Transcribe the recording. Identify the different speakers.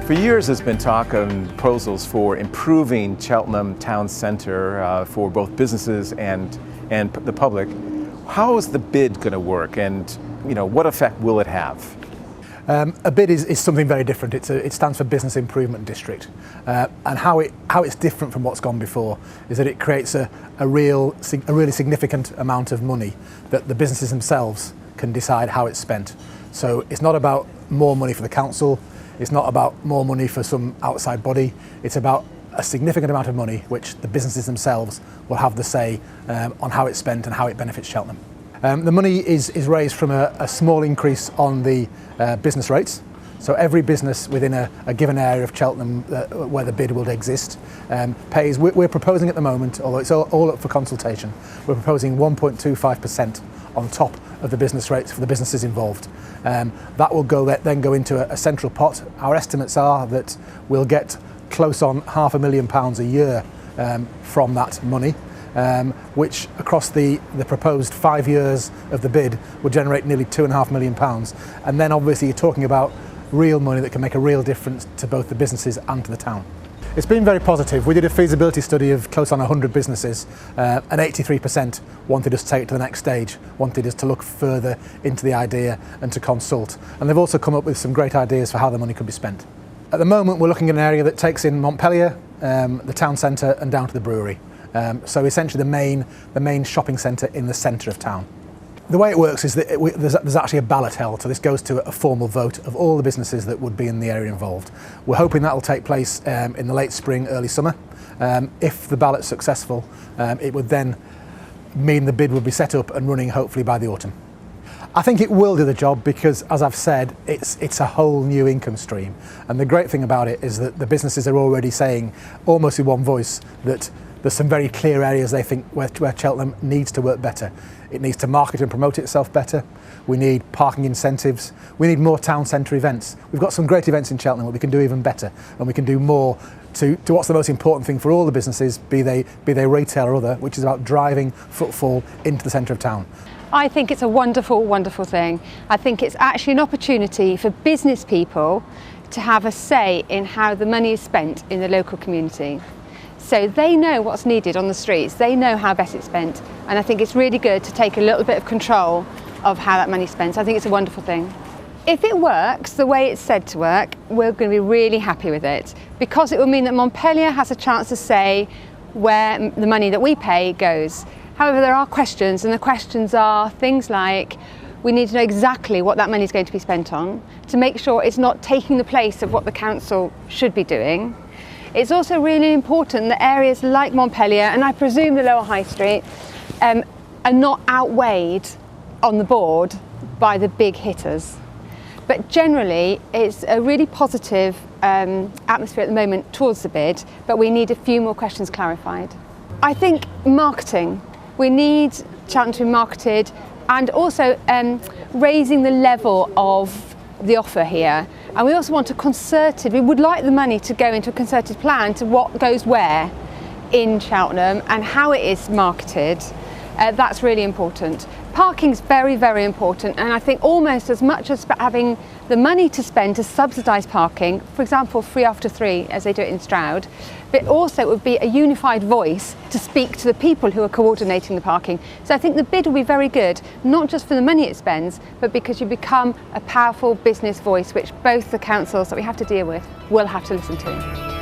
Speaker 1: For years there's been talk and proposals for improving Cheltenham town centre for both businesses and the public. How is the bid going to work, and what effect will it have?
Speaker 2: A bid is something very different. It stands for Business Improvement District, and how it's different from what's gone before is that it creates a really significant amount of money that the businesses themselves can decide how it's spent. So it's not about more money for the council, it's not about more money for some outside body, it's about a significant amount of money which the businesses themselves will have the say on how it's spent and how it benefits Cheltenham. The money is raised from a small increase on the business rates. So every business within a given area of Cheltenham where the bid will exist pays. We're proposing at the moment, although it's all up for consultation, we're proposing 1.25% on top of the business rates for the businesses involved. That will then go into a central pot. Our estimates are that we'll get close on £500,000 a year from that money, which across the proposed 5 years of the bid will generate nearly £2.5 million. And then obviously you're talking about real money that can make a real difference to both the businesses and to the town. It's been very positive. We did a feasibility study of close on 100 businesses, and 83% wanted us to take it to the next stage, wanted us to look further into the idea and to consult. And they've also come up with some great ideas for how the money could be spent. At the moment we're looking at an area that takes in Montpellier, the town centre and down to the brewery. So essentially the main shopping centre in the centre of town. The way it works is that there's actually a ballot held, so this goes to a formal vote of all the businesses that would be in the area involved. We're hoping that will take place in the late spring, early summer. If the ballot's successful, it would then mean the bid would be set up and running hopefully by the autumn. I think it will do the job because, as I've said, it's a whole new income stream. And the great thing about it is that the businesses are already saying, almost in one voice, that there's some very clear areas they think where Cheltenham needs to work better. It needs to market and promote itself better. We need parking incentives. We need more town centre events. We've got some great events in Cheltenham, but we can do even better, and we can do more to what's the most important thing for all the businesses, be they retail or other, which is about driving footfall into the centre of town.
Speaker 3: I think it's a wonderful, wonderful thing. I think it's actually an opportunity for business people to have a say in how the money is spent in the local community. So they know what's needed on the streets, they know how best it's spent, and I think it's really good to take a little bit of control of how that money's spent. I think it's a wonderful thing. If it works the way it's said to work, we're going to be really happy with it, because it will mean that Montpellier has a chance to say where the money that we pay goes. However, there are questions, and the questions are things like, we need to know exactly what that money is going to be spent on, to make sure it's not taking the place of what the council should be doing. It's also really important that areas like Montpellier, and I presume the Lower High Street, are not outweighed on the board by the big hitters. But generally, it's a really positive atmosphere at the moment towards the bid, but we need a few more questions clarified. I think marketing. We need Cheltenham to be marketed, and also raising the level of the offer here. And we also want we would like the money to go into a concerted plan to what goes where in Cheltenham and how it is marketed. That's really important. Parking's very, very important, and I think almost as much as having the money to spend to subsidise parking, for example, 3 after 3, as they do it in Stroud, but also it would be a unified voice to speak to the people who are coordinating the parking. So I think the bid will be very good, not just for the money it spends, but because you become a powerful business voice, which both the councils that we have to deal with will have to listen to.